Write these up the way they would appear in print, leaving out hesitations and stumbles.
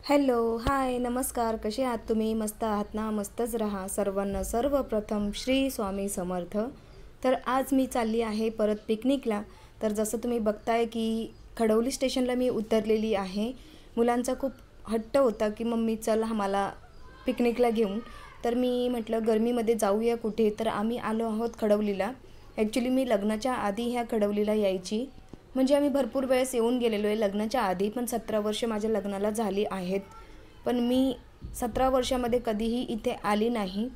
Hello, हाय, नमस्कार. कसे आहात तुम्ही? मस्त आहात ना? मस्तच राहा. सर्वांना सर्वप्रथम श्री स्वामी समर्थ. तर आज मी चालली आहे परत पिकनिकला. तर जसं तुम्ही बघताय की खडवली स्टेशनला मी उतरलेली आहे. मुलांचा खूप हट्ट होता की मम्मी चल आम्हाला पिकनिकला घेऊन. तर मी म्हटलं गरमीमध्ये जाऊया कुठे, तर आम्ही आलो आहोत खडवलीला. ॲक्च्युली मी लग्नाच्या आधी ह्या खडवलीला यायची. म्हणजे आम्ही भरपूर वेळेस येऊन गेलेलो आहे लग्नाच्या आधी, पण 17 वर्ष माझ्या लग्नाला झाली आहेत. पण मी 17 वर्षामध्ये कधीही इथे आली नाही.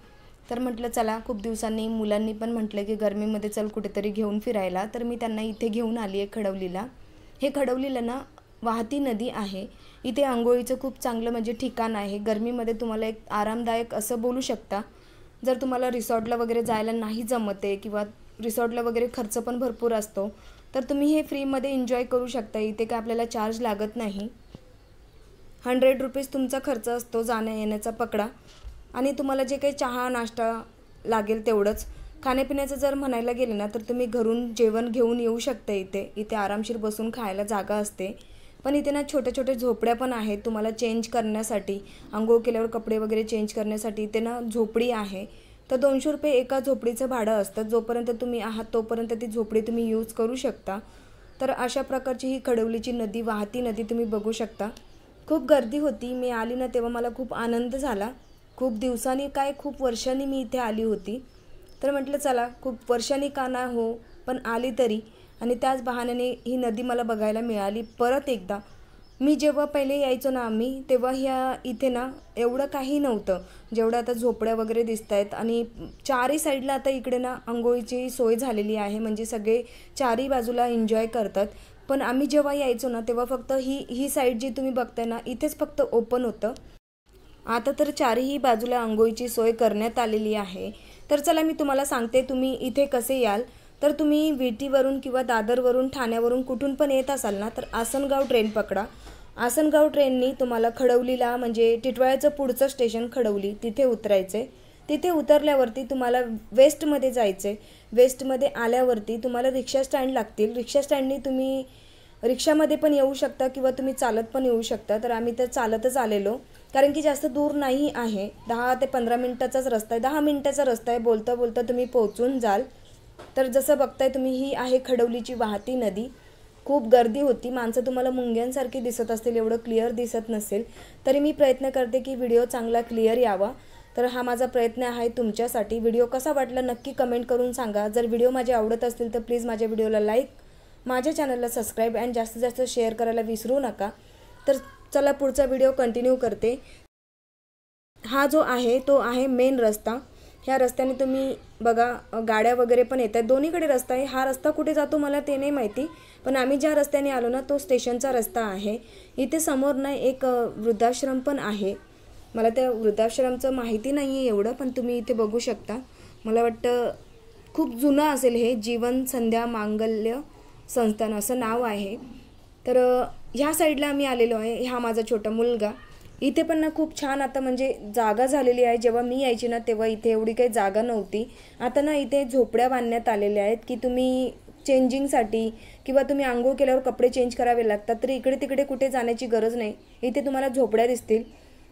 तर म्हटलं चला, खूप दिवसांनी मुलांनी पण म्हटलं की गरमीमध्ये चल कुठेतरी घेऊन फिरायला, तर मी त्यांना इथे घेऊन आली आहे खडवलीला. हे खडवलीला ना वाहती नदी आहे. इथे अंघोळीचं खूप चांगलं म्हणजे ठिकाण आहे. गरमीमध्ये तुम्हाला एक आरामदायक असं बोलू शकता. जर तुम्हाला रिसॉर्टला वगैरे जायला नाही जमत आहे किंवा रिसॉर्टला वगैरे खर्च पण भरपूर असतो, तर तुम्ही हे फ्रीमध्ये एन्जॉय करू शकता. इथे काय आपल्याला चार्ज लागत नाही. 100 रुपीज तुमचा खर्च असतो जाण्या येण्याचा पकडा. आणि तुम्हाला जे काही चहा नाश्ता लागेल तेवढंच. खाण्यापिण्याचं जर म्हणायला गेलं ना, तर तुम्ही घरून जेवण घेऊन येऊ शकता. इथे आरामशीर बसून खायला जागा असते. पण इथे ना छोट्या छोट्या झोपड्या पण आहेत तुम्हाला चेंज करण्यासाठी. अंघोळ केल्यावर कपडे वगैरे चेंज करण्यासाठी इथे ना झोपडी आहे. तर 200 रुपये एका झोपडीचं भाडं असतं. जोपर्यंत तुम्ही आहात तोपर्यंत ती झोपडी तुम्ही यूज करू शकता. तर अशा प्रकारची ही खडवलीची नदी, वाहती नदी तुम्ही बघू शकता. खूप गर्दी होती. मी आली ना तेव्हा मला खूप आनंद झाला. खूप दिवसांनी काय, खूप वर्षांनी मी इथे आली होती. तर म्हटलं चला, खूप वर्षांनी का ना हो, पण आली तरी. आणि त्याच बहाण्याने ही नदी मला बघायला मिळाली परत एकदा. मी जेव्हा पहिले यायचो ना आम्ही, तेव्हा ह्या इथे ना एवढं काही नव्हतं जेवढं आता झोपड्या वगैरे दिसत आहेत. आणि चारही साईडला आता इकडे ना अंघोळीची सोय झालेली आहे. म्हणजे सगळे चारही बाजूला एन्जॉय करतात. पण आम्ही जेव्हा यायचो ना तेव्हा फक्त ही साईड जी तुम्ही बघताय ना, इथेच फक्त ओपन होतं. आता तर चारही बाजूला अंघोळीची सोय करण्यात आलेली आहे. तर चला मी तुम्हाला सांगते तुम्ही इथे कसे याल. तर तुम्ही विटीवरून किंवा दादरवरून, ठाण्यावरून कुठून पण येत असाल ना, तर आसनगाव ट्रेन पकडा. आसनगाव ट्रेननी तुम्हाला खडवलीला, म्हणजे टिटवाळ्याचं पुढचं स्टेशन खडवली, तिथे उतरायचे. तिथे उतरल्यावरती तुम्हाला वेस्टमध्ये जायचे. वेस्टमध्ये आल्यावरती तुम्हाला रिक्षा स्टँड लागतील. रिक्षा स्टँडनी तुम्ही रिक्षामध्ये पण येऊ शकता किंवा तुम्ही चालत पण येऊ शकता. तर आम्ही तर चालतच आलेलो, कारण की जास्त दूर नाही आहे. 10 ते 15 मिनिटाचाच रस्ता आहे. 10 मिनिटाचा रस्ता आहे. बोलता बोलता तुम्ही पोहोचून जाल. तर जसं बघताय तुम्ही, ही आहे खडवलीची वाहती नदी. खूप गर्दी होती. माणसं तुम्हाला मुंग्यांसारखी दिसत असतील, एवढं क्लिअर दिसत नसेल. तरी मी प्रयत्न करते की व्हिडिओ चांगला क्लिअर यावा. तर हा माझा प्रयत्न आहे तुमच्यासाठी. व्हिडिओ कसा वाटला नक्की कमेंट करून सांगा. जर व्हिडिओ माझे आवडत असतील तर प्लीज माझ्या व्हिडिओला लाईक, माझ्या चॅनलला सबस्क्राईब आणि जास्तीत जास्त शेअर करायला विसरू नका. तर चला पुढचा व्हिडिओ कंटिन्यू करते. हा जो आहे तो आहे मेन रस्ता. ह्या रस्त्याने तुम्ही बघा गाड्या वगैरे पण येतात. दोन्हीकडे रस्ता आहे. हा रस्ता कुठे जातो मला ते नाही माहिती, पण आम्ही ज्या रस्त्याने आलो ना तो स्टेशनचा रस्ता आहे. इथे समोर ना एक वृद्धाश्रम पण आहे. मला त्या वृद्धाश्रमचं माहिती नाही आहे एवढं, पण तुम्ही इथे बघू शकता. मला वाटतं खूप जुनं असेल हे. जीवन संध्या मांगल्य संस्थान असं नाव आहे. तर ह्या साईडला आम्ही आलेलो आहे. हा माझा छोटा मुलगा. इथे पण ना खूप छान आता म्हणजे जागा झालेली आहे. जेव्हा मी यायची ना तेव्हा इथे एवढी काही जागा नव्हती. आता ना इथे झोपड्या बांधण्यात आलेल्या आहेत की तुम्ही चेंजिंगसाठी किंवा तुम्ही आंघोळ केल्यावर कपडे चेंज करावे लागतात, तरी इकडे तिकडे कुठे जाण्याची गरज नाही. इथे तुम्हाला झोपड्या दिसतील.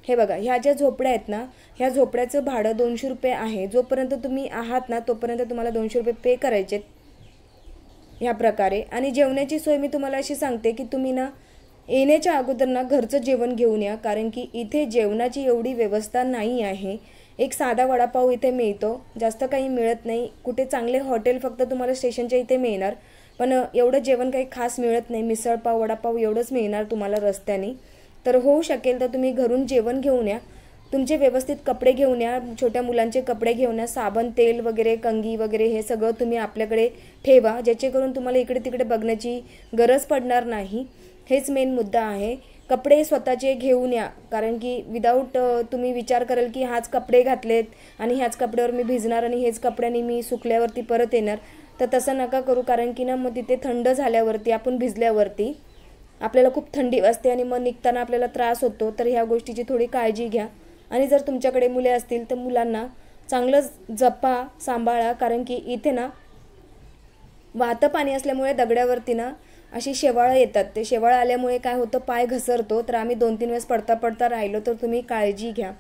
हे बघा, ह्या ज्या झोपड्या आहेत ना, ह्या झोपड्याचं भाडं 200 रुपये आहे. जोपर्यंत तुम्ही आहात ना तोपर्यंत तुम्हाला 200 रुपये पे करायचे ह्या प्रकारे. आणि जेवणाची सोय मी तुम्हाला अशी सांगते की तुम्ही ना येण्याच्या अगोदर ना घरचं जेवण घेऊन या, कारण की इथे जेवणाची एवढी व्यवस्था नाही आहे. एक साधा वडापाव इथे मिळतो, जास्त काही मिळत नाही. कुठे चांगले हॉटेल फक्त तुम्हाला स्टेशनच्या इथे मिळणार, पण एवढं जेवण काही खास मिळत नाही. मिसळपाव, वडापाव एवढंच मिळणार तुम्हाला रस्त्याने. तर होऊ शकेल तर तुम्ही घरून जेवण घेऊन या. तुमचे व्यवस्थित कपडे घेऊन या. छोट्या मुलांचे कपडे घेऊन या. साबण, तेल वगैरे, कंगी वगैरे हे सगळं तुम्ही आपल्याकडे ठेवा, ज्याचेकरून तुम्हाला इकडे तिकडे बघण्याची गरज पडणार नाही. हेच मेन मुद्दा आहे. कपडे स्वतःचे घेऊन या, कारण की विदाऊट तुम्ही विचार कराल की हाच कपडे घातलेत आणि ह्याच कपड्यावर मी भिजणार आणि हेच कपड्यांनी मी सुकल्यावरती परत येणार. तर तसं नका करू, कारण की ना मग तिथे थंड झाल्यावरती, आपण भिजल्यावरती आपल्याला खूप थंडी वाजते आणि मग निघताना आपल्याला त्रास होतो. तर ह्या गोष्टीची थोडी काळजी घ्या. आणि जर तुमच्याकडे मुले असतील तर मुलांना चांगलं जपा, सांभाळा, कारण की इथे ना वाहतं पाणी असल्यामुळे दगड्यावरती ना अशी शेवाळं येतात. ते शेवाळं आल्यामुळे काय होतं, पाय घसरतो. तर आम्ही 2-3 वेळेस पडता पडता राहिलो, तर तुम्ही काळजी घ्या.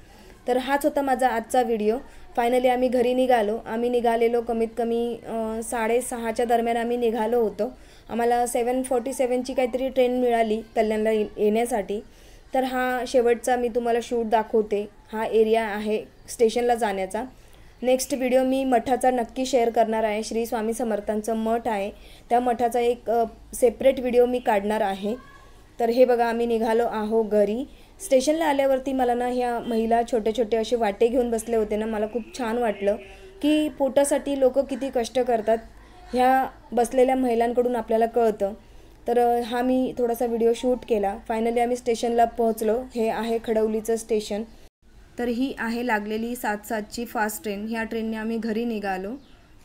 तर हाच होता माझा आजचा व्हिडिओ. फायनली आम्ही घरी निघालो. आम्ही निघालेलो कमीत कमी 6:30च्या दरम्यान आम्ही निघालो होतो. आम्हाला 7:47ची काहीतरी ट्रेन मिळाली कल्याणला येण्यासाठी. तर हा शेवटचा मी तुम्हाला शूट दाखवते. हा एरिया आहे स्टेशनला जाण्याचा. नेक्स्ट व्हिडिओ मी मठाचा नक्की शेअर करणार आहे. श्री स्वामी समर्थांचं मठ आहे, त्या मठाचा एक सेपरेट व्हिडिओ मी काढणार आहे. तर हे बघा, आम्ही निघालो आहो घरी. स्टेशनला आल्यावरती मला ना ह्या महिला छोटे छोटे असे वाटे घेऊन बसले होते ना, मला खूप छान वाटलं की पोटासाठी लोक किती कष्ट करतात, ह्या बसलेल्या महिलांकडून आपल्याला कळतं. तर हा मी थोडासा व्हिडिओ शूट केला. फायनली आम्ही स्टेशनला पोहोचलो. हे आहे खडवलीचं स्टेशन. तर ही आहे लागलेली 7:07ची फास्ट ट्रेन. ह्या ट्रेनने आम्ही घरी निघालो.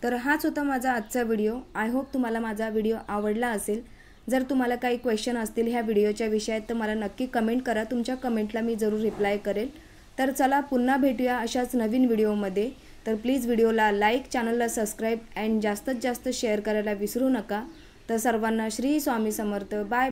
तर हाच होता माझा आजचा व्हिडिओ. आय होप तुम्हाला माझा व्हिडिओ आवडला असेल. जर तुम्हाला काही क्वेश्चन असतील ह्या व्हिडिओच्या विषयात तर मला नक्की कमेंट करा. तुमच्या कमेंटला मी जरूर रिप्लाय करेल. तर चला पुन्हा भेटूया अशाच नवीन व्हिडिओमध्ये. तर प्लीज व्हिडिओला लाईक, चॅनलला सबस्क्राईब अँड जास्तीत जास्त शेअर करायला विसरू नका. तर सर्वांना श्री स्वामी समर्थ. बाय.